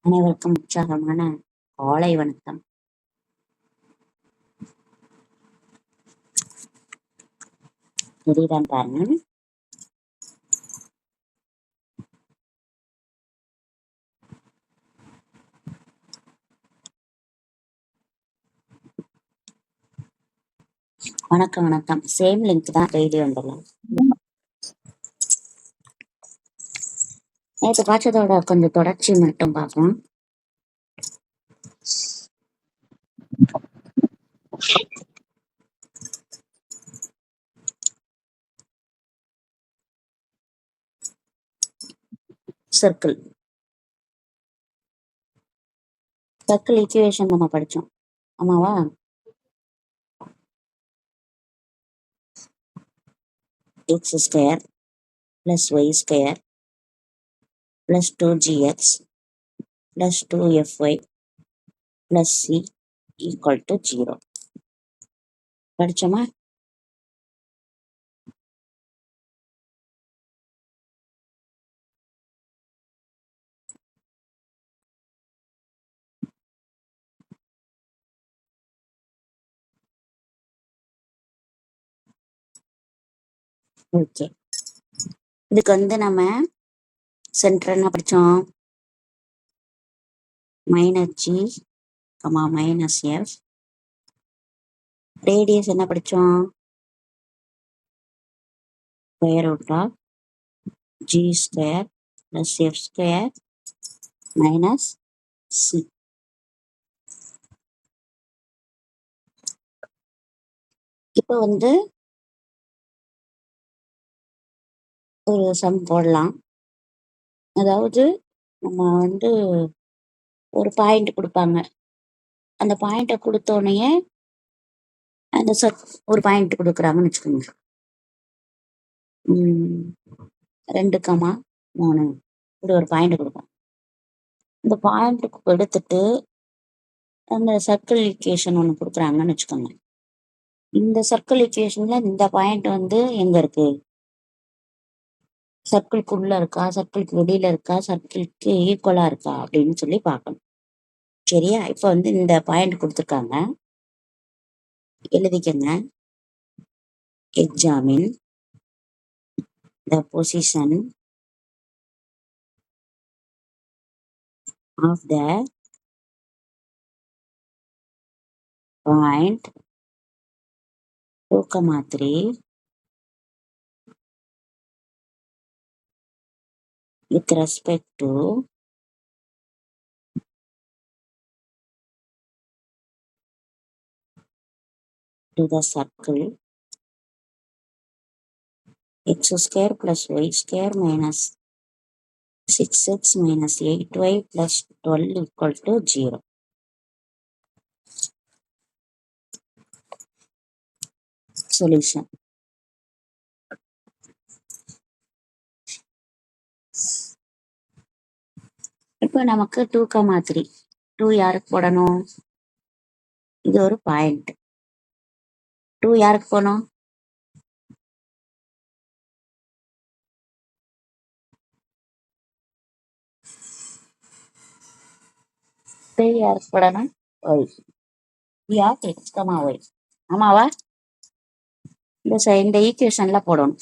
அனைவருக்கும் உற்சாகமான காலை வணக்கம். தெரியுதான் பாருங்க. வணக்கம் வணக்கம். சேம் லிங்க் தான் டெய்லி வந்துடலாம். நேற்று பார்த்ததோட கொஞ்சம் தொடர்ச்சி மட்டும் பார்ப்போம். சர்க்கிள் ஈக்குவேஷன் நம்ம படிச்சோம், ஆமாவா? X square plus y square plus 2gx plus 2fy plus c equal to 0 படிச்சோமா? ஓகே, இதுக்கு நம்ம சென்டர் என்ன படிச்சோம்? -g, -f. ரேடியஸ் என்ன படிச்சோம்? Square root of g square plus f square minus c. இப்போ ஒரு சம் போடலாம். அதாவது நம்ம ஒரு பாயிண்ட் கொடுப்பாங்க. அந்த பாயிண்ட்டை கொடுத்தோடனே அந்த ஒரு பாயிண்ட் கொடுக்குறாங்கன்னு வச்சுக்கோங்க. 2,3 இப்படி ஒரு பாயிண்ட் கொடுப்பாங்க. இந்த பாயிண்ட்டுக்கு எடுத்துட்டு அந்த சர்க்கிள் ஈக்குவேஷன் ஒன்று கொடுக்குறாங்கன்னு வச்சுக்கோங்க. இந்த சர்க்கிள் ஈக்குவேஷன்ல இந்த பாயிண்ட் எங்க இருக்கு? சர்க்கிள்குள்ள இருக்கா, சர்க்கிள்க்கு வெளியில இருக்கா, சர்க்கிள்க்கு ஈக்குவலா இருக்கா அப்படின்னு சொல்லி பார்க்கணும். சரியா? இப்போ இந்த பாயிண்ட் கொடுத்துருக்காங்க, எழுதிக்கங்க. Examine the position of the point 2,3 with respect to the circle x square plus y square minus 6x minus 8y plus 12 equal to 0. Solution. இப்போ நமக்கு 2,3 2 யாருக்கு போடணும்? இது ஒரு பாயிண்ட். 2 யாருக்கு போகணும்? யாருக்கு போடணும்? y. Of X comma Y, ஆமாவா? இந்த ஈக்குவேஷன்ல போடணும்.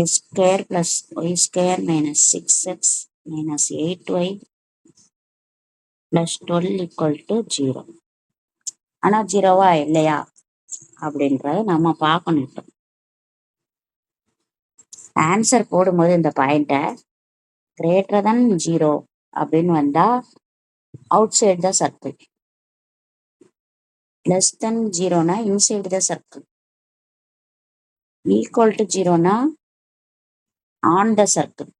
x square plus y square minus 6x minus 8y plus 12 equal to 0. ஆனா 0வா இல்லையா அப்படின்றத நம்ம பார்க்கணும். இப்போ ஆன்சர் போடும்போது இந்த பாயிண்ட்டை greater than 0 அப்படின்னு வந்தா outside the circle, less than 0னா inside the circle, equal to 0னா ஆன் த சர்க்கிள்.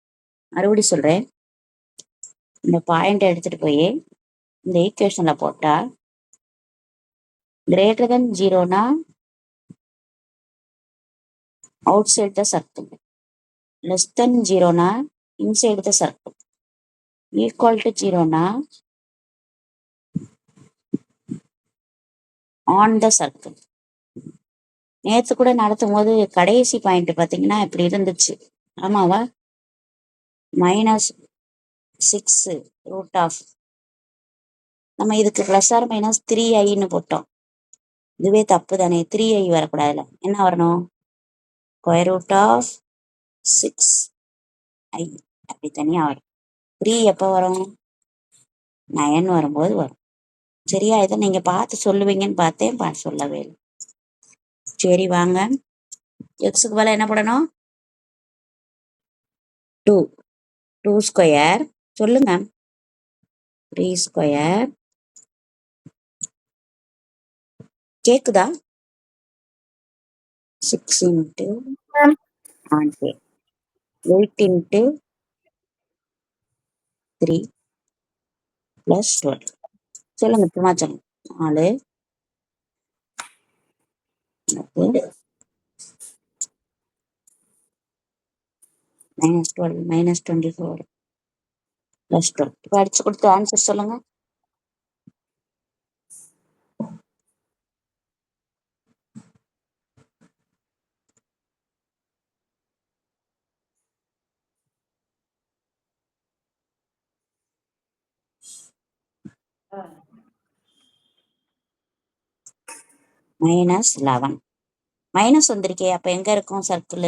மறுபடி சொல்றேன், இந்த பாயிண்ட் எடுத்துட்டு போய் இந்த ஈக்குவேஷன்ல போட்டா greater than 0னா outside the circle, less than 0னா inside the circle, equal to 0னா ஆன் த சர்க்கிள். நேத்து கூட நடத்தும் போது கடைசி பாயிண்ட் பாத்தீங்கன்னா இப்படி இருந்துச்சு. ஆமாவா? -6 ரூட் ஆஃப் நம்ம இதுக்கு பிளஸ் ஆர் மைனஸ் 3i போட்டோம். இதுவே தப்பு தானே? 3i வரக்கூடாதுல. என்ன வரணும்? ஸ்கொயர் ரூட் ஆஃப் 6i அப்படி தனியா வரும். 3 எப்போ வரும்? 9 வரும்போது வரும். சரியா? இதை நீங்க பார்த்து சொல்லுவீங்கன்னு பார்த்தேன், சொல்லவே இல்லை. சரி வாங்க, எக்ஸுக்கு பதிலா என்ன போடணும்? 2 ஸ்கொயர் சொல்லுங்க. 3 ஸ்கொயர் கேக்குதா? 6 இன்ட்டு 8 இன்ட்டு 3 ப்ளஸ் 12. சொல்லுங்க, சும்மா சொல்லுங்க. 4 -12 -24 ப்ளஸ் 12. இப்போ அடிச்சு கொடுத்து ஆன்சர் சொல்லுங்க. -11 மைனஸ் வந்திருக்கே, அப்ப எங்க இருக்கும் சர்க்கிள்?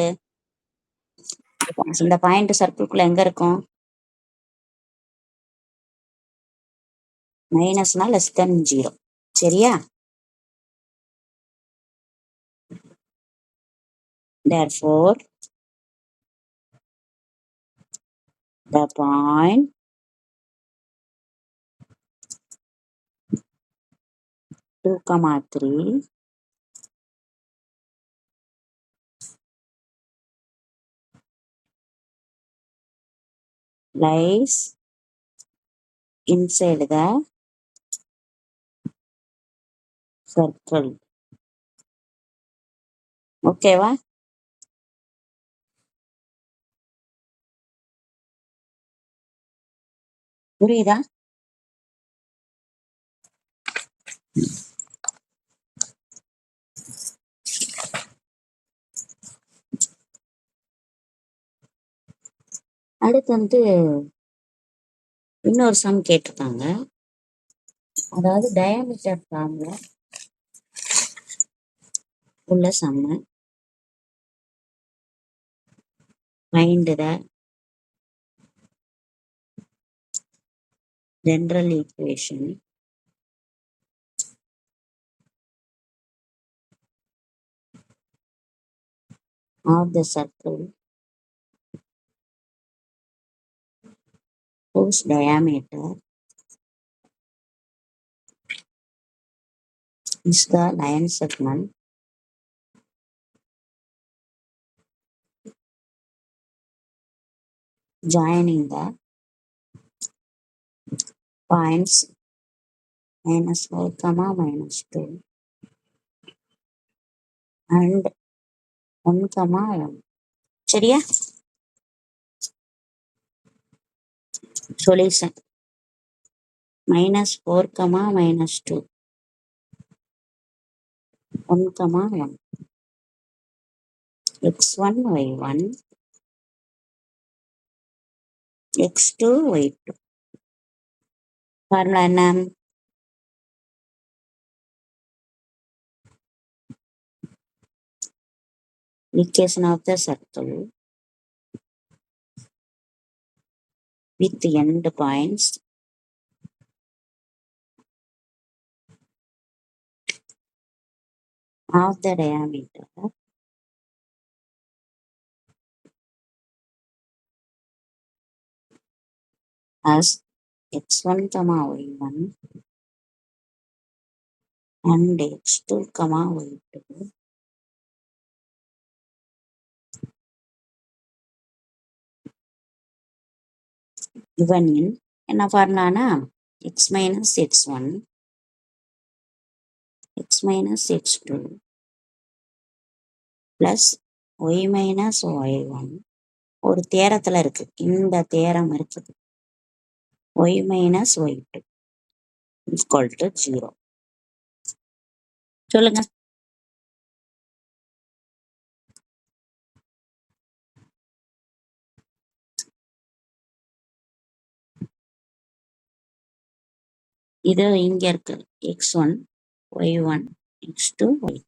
இந்த பாயிண்ட் சர்க்கிள்குள்ள எங்க இருக்கும்? மைனஸ்னா லெஸ் தென் 0. சரியா? therefore the point two, 3 lies inside the circle. ஓகேவா? புரியுதா? அடுத்து இன்னொரு சம் கேட்டிருக்காங்க. அதாவது டயாமீட்டர் ஃபார்ம்ல உள்ள sum. Find the general equation of the circle whose diameter is the line segment joining the points -4, -2 and 1, 1. சரியா? Solution -4, -2, 1, 1. x1, y1, x2, y2. Formula என்ன? equation of the circle with end points of the diameter as x1, y1 and x2, y2 given in என்ன ஃபார்முலானா x minus x1 x minus x2 plus y minus y1. ஒரு தேரத்துல இருக்கு, இந்த theorem இருக்குது. y minus y2 equal to 0. சொல்லுங்க. இது இங்க இருக்கு x1 y1 x2 y2.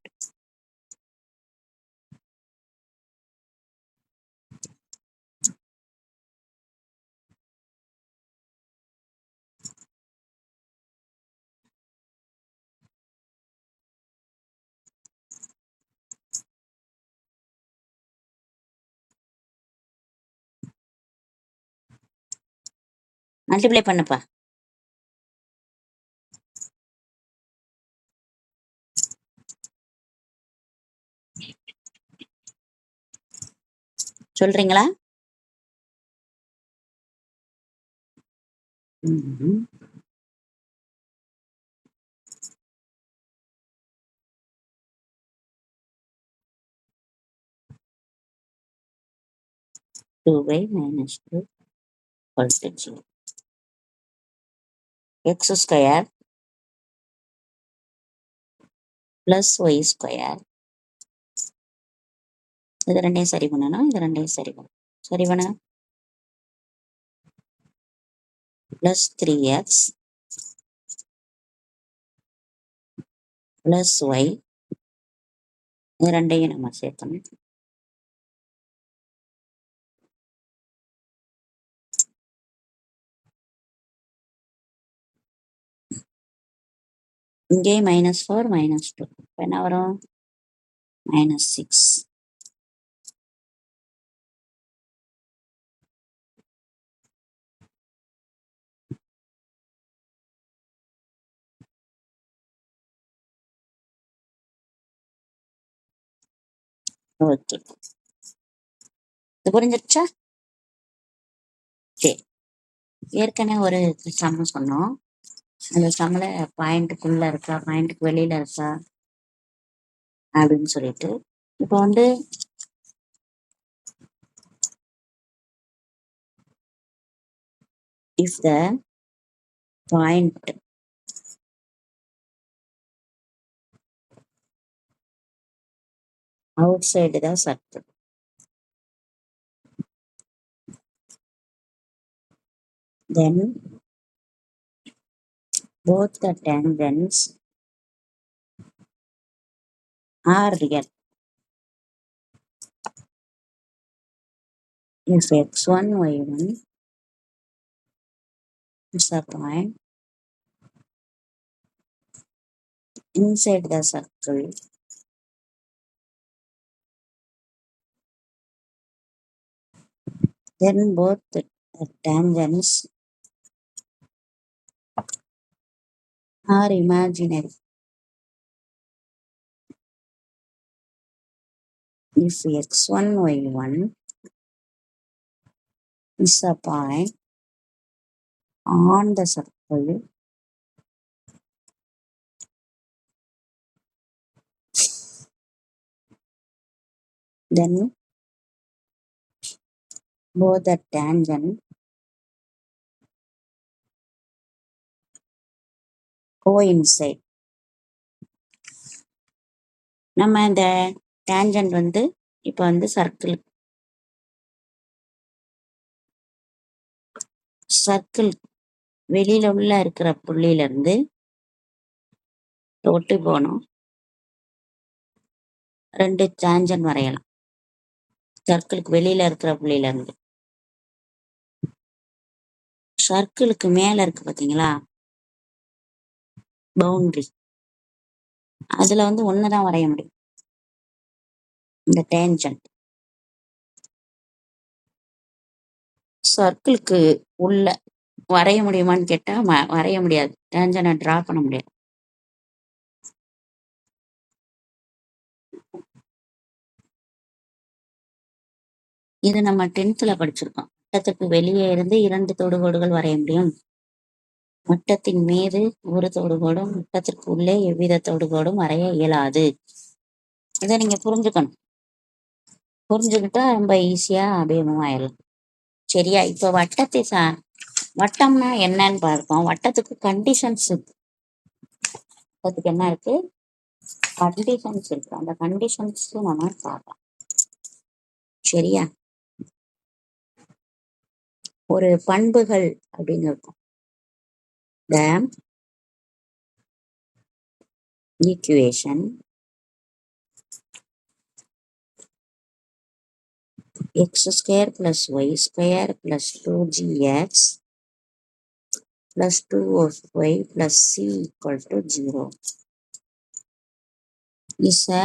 Multiply பண்ணுப்பா. சொல்றீங்களா? 2y minus 2 equal to 0. x square plus y square. இது ரெண்டையும் சரி பண்ணணும், இது ரெண்டையும் சரி பண்ணணும். சரி பண்ண plus 3x plus y. இது ரெண்டையும் நம்ம சேர்க்கணும். இங்கே -4 -2 என்ன வரும்? -6. ஓகே, இது புரிஞ்சிருச்சா? சரி, ஏற்கனவே ஒரு சம் சொன்னோம். அந்த சம்மில் பாயிண்ட்டுக்குள்ள இருக்கா பாயிண்ட்டுக்கு வெளியில இருக்கா அப்படின்னு சொல்லிட்டு, இப்போ வந்து if the point outside the circle, then both the tangents are real. If x1 y1 is a point inside the circle, then both the tangents are imaginary. If x1 y1 is a point on the circle, then both the tangent coincide. நம்ம இந்த tangent வந்து இப்போ வந்து circle வெளியில உள்ள இருக்கிற புள்ளியில இருந்து தொட்டு போனோம். ரெண்டு டேஞ்சன்ட் வரையலாம் சர்க்கிளுக்கு வெளியில இருக்கிற புள்ளியில இருந்து. சர்க்கிளுக்கு மேல இருக்கு பாத்தீங்களா பவுண்டரி, அதுல வந்து ஒண்ணுதான் வரைய முடியும், இந்த டேஞ்சன்ட். சர்க்கிளுக்கு உள்ள வரைய முடியுமான்னு கேட்டா வரைய முடியாது, டேஞ்சனை டிரா பண்ண முடியாது. இது நம்ம 10th படிச்சிருக்கோம். வட்டத்துக்கு வெளியே இருந்து 2 தொடுகோடுகள் வரைய முடியும். வட்டத்தின் மீது ஒரு தொடுகோடும் வட்டத்திற்கு உள்ளே எவ்வித தொடுகோடும் வரைய இயலாது. இதை நீங்க புரிஞ்சுக்கணும். புரிஞ்சுக்கிட்டா ரொம்ப ஈஸியா அப்படியே மூவ் ஆயிடலாம். சரியா? இப்போ வட்டம்னா என்னன்னு பார்ப்போம். வட்டத்துக்கு கண்டிஷன்ஸ் இருக்கு. வட்டத்துக்கு என்ன இருக்கு? கண்டிஷன்ஸ் இருக்கு. அந்த கண்டிஷன்ஸ் நம்ம பார்க்கலாம். சரியா? ஒரு பண்புகள் அப்படின்னு இருக்கும். equation x square plus y square plus 2gx plus 2y plus c equal to 0 is a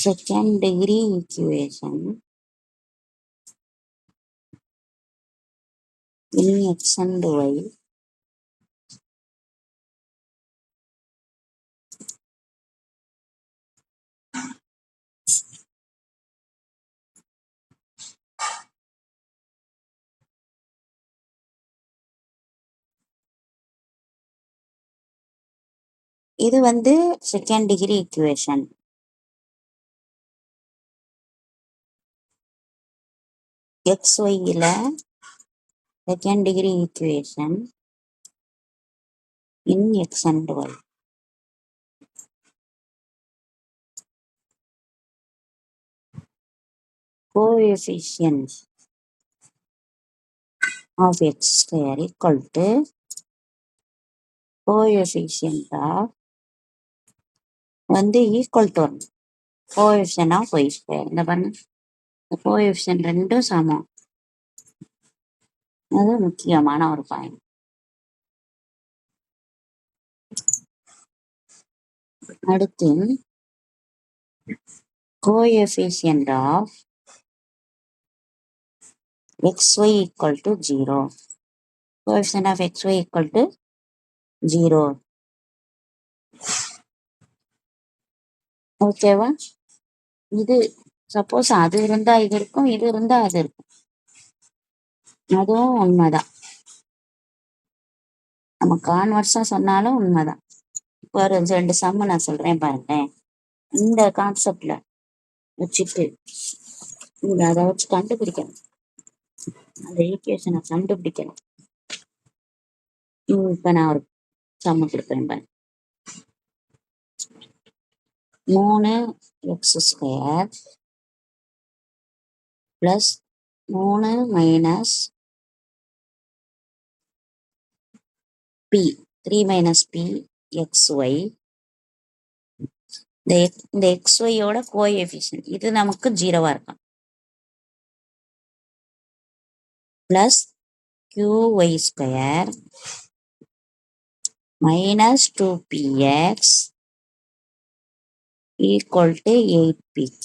second degree equation in x and y. இது வந்து செகண்ட் டிகிரி ஈக்குவேஷன். XYல second degree equation in x and y. Coefficient of x square equal to coefficient of வந்து equal to coefficient of y square. இந்த பாருங்க, இந்த coefficient ரெண்டும் சமம். அது முக்கியமான ஒரு பாயிண்ட். அடுத்து coefficient of xy equal to 0. Coefficient of xy equal to 0. ஓகேவா? இது சப்போஸ் அது இருந்தா இது இருக்கும், இது இருந்தா அது இருக்கும். அதுவும் உண்மைதான். நம்ம கான்வர்ஸா சொன்னாலும் உண்மைதான். இப்போ ஒரு 2 சம்ம நான் சொல்றேன் பாருங்களேன். இந்த கான்செப்ட்ல வச்சுட்டு நீங்க அதை வச்சு கண்டுபிடிக்கணும். அந்த ஈக்குவேஷனை கண்டுபிடிக்கணும். இப்ப நான் ஒரு சம்ம கொடுக்குறேன் பாருங்க. 3x² plus 3 minus p 3 minus p xy. இந்த xyயோட கோஎஃபிஷியன்ட் இது நமக்கு 0வா இருக்கும். Plus qy² minus 2px equal to 8pq.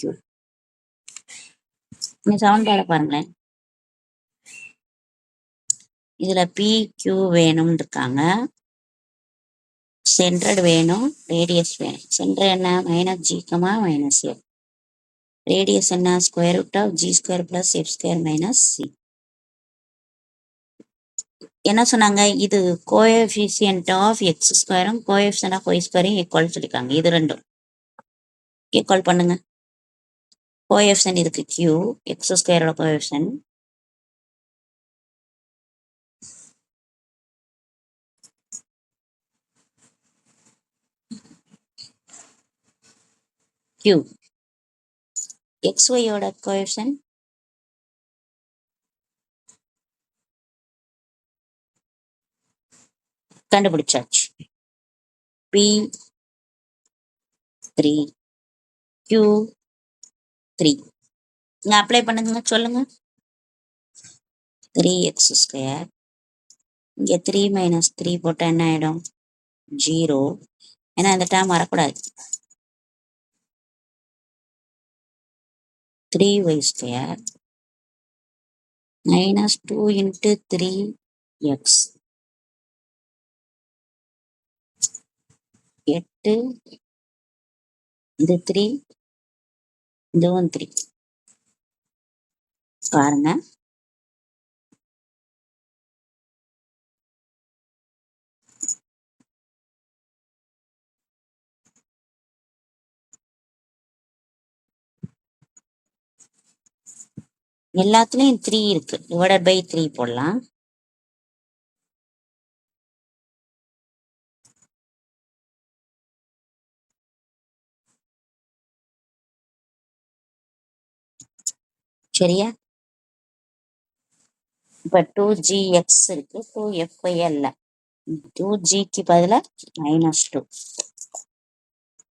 இந்த சமன்பாடை பாருங்களேன். இதுல pq வேணும்னு இருக்காங்க, சென்ட்ரட் வேணும், ரேடியஸ் வேணும். சென்ட்ரட் என்ன? Minus g, minus f. Radius என்ன? Square root of g² plus f² minus c. என்ன சொன்னாங்க? இது கோஎஃபிஷியன்ட் ஆஃப் x²ம் கோஎஃபிஷியன்ட் ஆஃப் y² ஈக்குவல் சொல்லிருக்காங்க. இது ரெண்டும் ஈக்குவல் பண்ணுங்க. கோஎஃபிஷியன்ட் இதுக்கு q, x² கோஎஃபிஷியன்ட் q, xyயோட கோஎஃபிஷியன்ட் கண்டுபிடிச்சாச்சு. p3 q3 இங்க அப்ளை பண்ணுங்க, சொல்லுங்க. 3x², இங்க 3 மைனஸ் 3 போட்டா என்ன ஆயிடும்? 0. ஏன்னா இந்த டேர்ம் வரக்கூடாது. 3y² minus 2 into 3x 8. இது 3, இதுவும் 3. பாருங்க, எல்லாத்துலயும் 3 இருக்கு. டிவைடட் பை 3 போடலாம். சரியா? இப்ப 2gx இருக்கு, 2fy இல்ல. 2gக்கு பதிலா -2.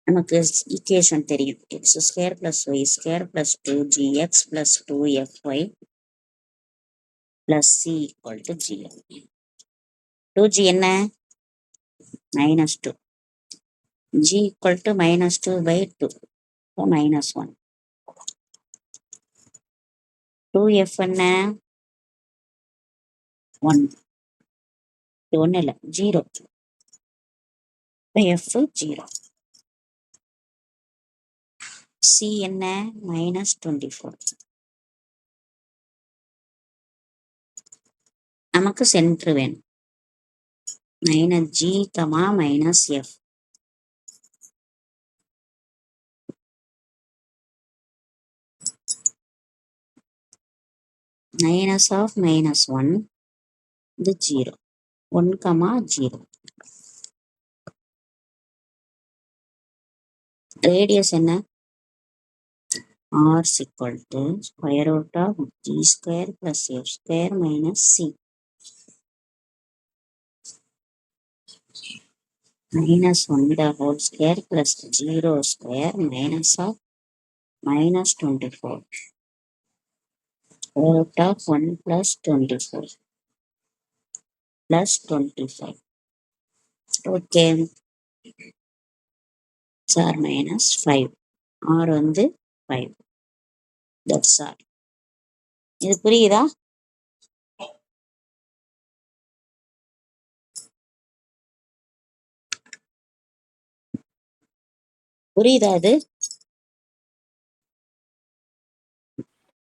நமக்கு ஈக்குவேஷன் தெரியும். x² + y² + 2gx + 2fy + c = 0. 2g என்ன? -2. g = -2/2, so -1. 2f என்ன? 1. இது ஒன்றும் இல்லை, 0. f 0. c என்ன? -24. நமக்கு சென்டர் வேணும். -g, -f. -1 இது 0. 1, 0. ரேடியஸ் என்ன? r = √g² + f² - c. -1 the whole square + 0 square minus of -24. √1 + 24 + 25. Okay. r -5. r வந்து 5. That's all. இது புரியுதா? புரியுதா இது?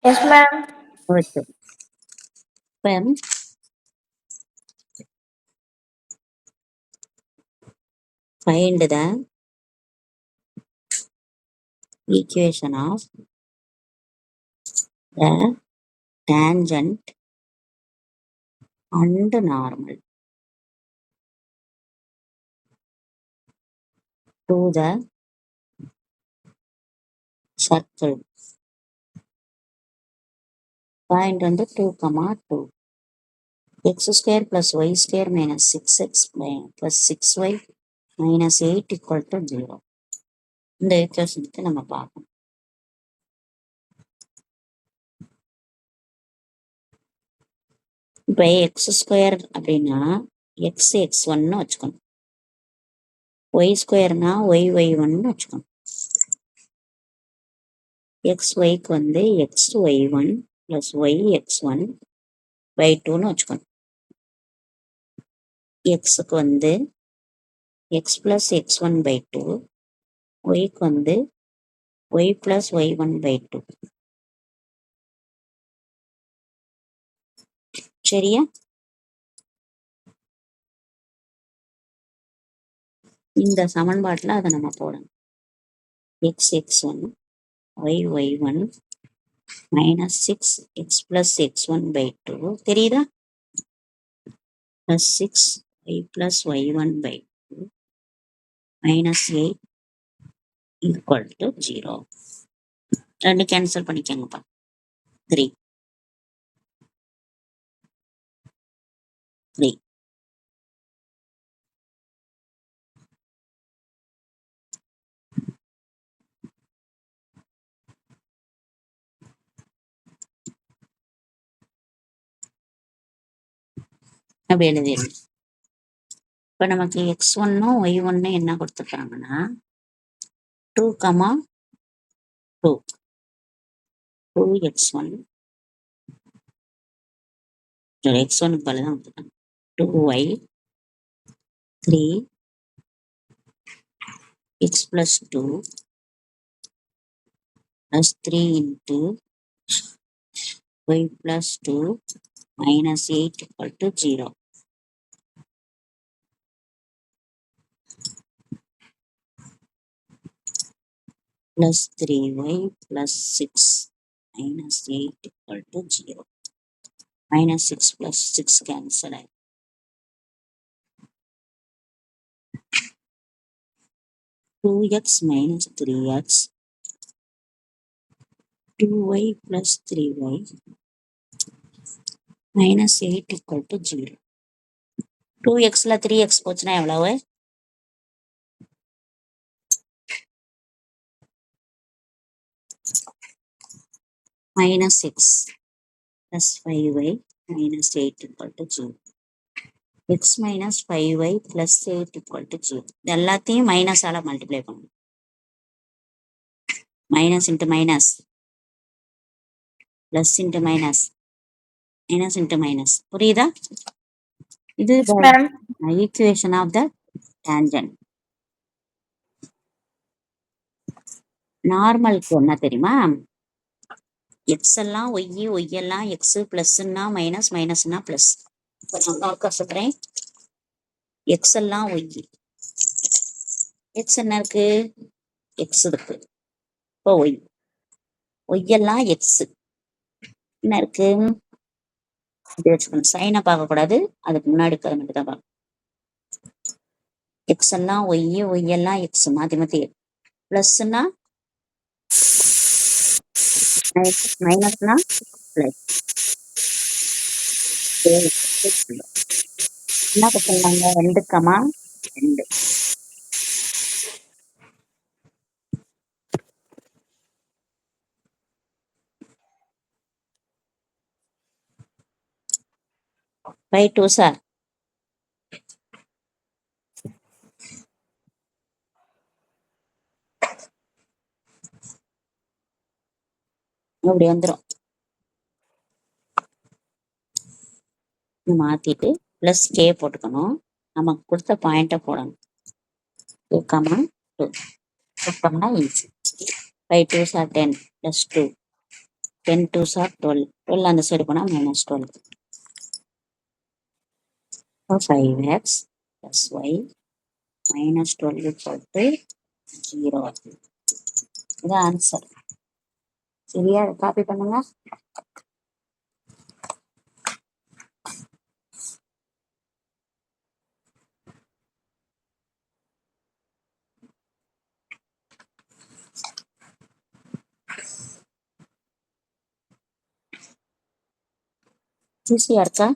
Yes, ma'am. ஓகே. இப்போ find the equation of the tangent and normal to the circle. Point வந்து 2, 2. x² + y² - 6x + 6y - 8 = 0. இந்த ஈக்குவேஷனுக்கு நம்ம பார்க்கணும். இப்போ x² அப்படின்னா x(x1) வச்சுக்கணும். y² y(y1) வச்சுக்கணும். xyக்கு வந்து xy1 + yx1/2 வச்சுக்கணும். xக்கு வந்து x + x1/2, yக்கு வந்து y + y1/2. சரியா? இந்த சமன்பாட்டில் அதை நம்ம போடணும். x(x1) y(y1) - 6x + x1/2 தெரியுதா? +6 y + y1/2 -8 = 0. ரெண்டு கேன்சல் பண்ணிக்கோங்கப்பா. 3. அப்படி எழுதிடணும். இப்போ நமக்கு x1ம் y1 என்ன கொடுத்துருக்காங்கன்னா 2, 2. 2x1 x1க்கு பதில் தான் கொடுத்துருக்காங்க. 2y 3 x + 2 + 3 × y + 2 - 8 = 0. +3y + 6 - 8 = 0. -6 + 6 cancel ஆயிடும். 2x - 3x 2y + 3y - 8 = 0. 2xல 3x போச்சுன்னா எவ்வளவு? -6 plus 5y minus 8 equal to 0. x minus 5y plus 8 equal to 0. இது எல்லாத்தையும் மைனஸால மல்டிப்ளை பண்ணணும். Minus into minus, plus into minus, minus into minus. புரியுதா? இது Yes, ma'am. Equation of the tangent. நார்மலுக்கு என்ன தெரியுமா? எக்ஸ் எல்லாம் ஒய், ஒய் எல்லாம் எக்ஸ், பிளஸ்ன்னா மைனஸ், மைனஸ்னா பிளஸ். இப்போ நான் கஷ்டப்படுறேன். எக்ஸ் எல்லாம் ஒய், எக்ஸ் என்ன இருக்கு? எக்ஸ் இருக்கு. இப்போ ஒய், ஒய் எல்லாம் எக்ஸ் என்ன இருக்கு? இது வச்சுக்கணும். சைனை பார்க்கக்கூடாது, அதுக்கு முன்னாடி இருக்கிறத மட்டும் தான் பார்க்கணும். எக்ஸ் எல்லாம் ஒய், ஒய் எல்லாம் எக்ஸ் மாற்றி மாற்றி. பிளஸ்ன்னா மைனஸ்னா பிளஸ். என்ன சொன்னாங்க? 2,2. By 2 சார் இப்படி வந்துடும். மாத்திட்டு பிளஸ் கே போட்டுக்கணும். நமக்கு கொடுத்த பாயிண்ட்டை போடணும். 2,2 போட்டோம்னா ஈஸி. 5 2 சார் 10 plus 2, 10 2 சார் 12, 12 அந்த சைடு போனால் -12. 5x plus y minus 12 equal to 0. இது ஆன்சர். சரியா? காப்பி பண்ணுங்க. ஈஸியா இருக்கா?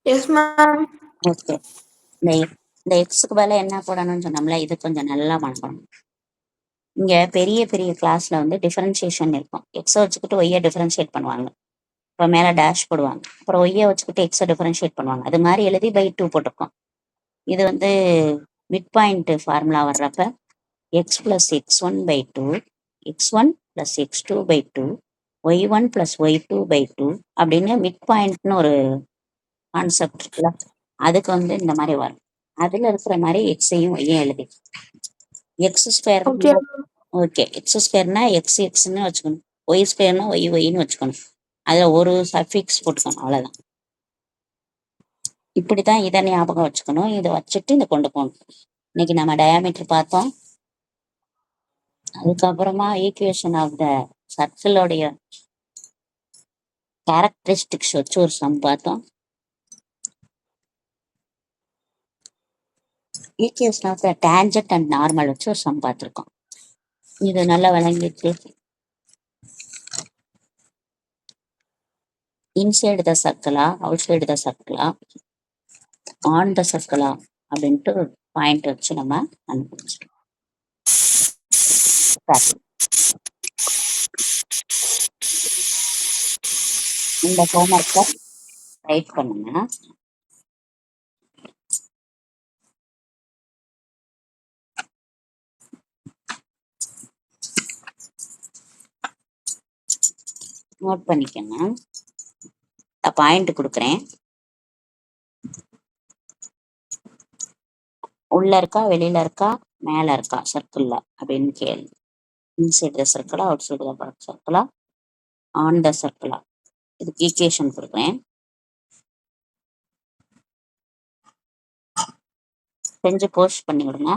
Yes, ma'am. ஓகே. இந்த எக்ஸுக்கு பதிலா என்ன போடணும்னு சொன்னோம்ல, இது கொஞ்சம் நல்லா பண்ணணும். இங்க பெரிய பெரிய கிளாஸ்ல வந்து டிஃபரன்சியேஷன் இருக்கும். எக்ஸை வச்சுக்கிட்டு ஒய்யை டிஃபரன்ஷியேட் பண்ணுவாங்க. இப்போ மேலே டேஷ் போடுவாங்க. அப்புறம் ஒய்யை வச்சுக்கிட்டு எக்ஸை டிஃபரன்ஷியேட் பண்ணுவாங்க. அது மாதிரி எழுதி by 2 போட்டிருக்கோம். இது வந்து மிட் பாயிண்ட் ஃபார்முலா வர்றப்ப X plus x1 by 2, x1 plus x2 by 2, y1 plus y2 by 2 அப்படின்னு மிட் பாயிண்ட்னு ஒரு கான்செப்ட் இருக்குல்ல, அதுக்கு வந்து இந்த மாதிரி வரும். அதுல இருக்கிற மாதிரி எக்ஸையும் ஒய்யும் எழுதி x square. Okay. Okay, x ஸ்கொயர்னா எக்ஸ் எக்ஸ்ன்னு வச்சுக்கணும், ஒய் ஸ்கொயர்னா ஒய் ஒய்ன்னு வச்சுக்கணும். அதுல ஒரு சஃபிக்ஸ் போட்டுக்கணும், அவ்வளவுதான். இப்படிதான் இதை ஞாபகம் வச்சுக்கணும். இதை வச்சுட்டு இதை கொண்டு போகணும். இன்னைக்கு நம்ம டயாமீட்டர் பார்த்தோம். அதுக்கப்புறமா ஈக்குவேஷன் ஆஃப் த சர்க்கிளோடைய கேரக்டரிஸ்டிக்ஸ் வச்சு ஒரு சம் பார்த்தோம். Equation of the tangent and normal வச்சு ஒரு சம் பார்த்துருக்கோம். இது நல்லா விளங்கிட்டு இன்சைடு த சர்க்கிளா, அவுட் சைடு த சர்க்கிளா, ஆன் த சர்க்கிளா அப்படின்ட்டு பாயிண்ட் வச்சு நம்ம கண்டுபிடிச்சிருக்கோம். இந்த ஹோம்ஒர்க்கை ரைட் பண்ணுங்க. நோட் பண்ணிக்கோங்க. பாயிண்ட் கொடுக்குறேன். உள்ள இருக்கா, வெளியில இருக்கா, மேல இருக்கா சர்க்கிள்ல அப்படின்னு கேள்வி. இன்சைட் த சர்க்கிளா, அவுட் சைடு த சர்க்கிளா, ஆன் த சர்க்கிளா, இதுக்கு ஈக்குவேஷன் கொடுக்குறேன். செஞ்சு போஸ்ட் பண்ணி விடுங்க.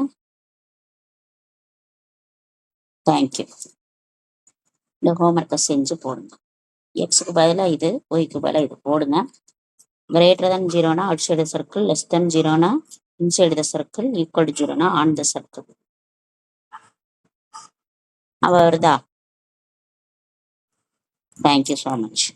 தேங்க்யூ. இந்த ஹோம்ஒர்க்கை செஞ்சு போடுங்க. எக்ஸுக்கு பதிலாக இது, ஒய்க்கு பதிலாக இது போடுங்க. கிரேட்டர் than 0னா outside circle, less than 0னா inside the circle, equal to 0னா ஆன் த சர்க்கிள். அவ வருதா? Thank you so much.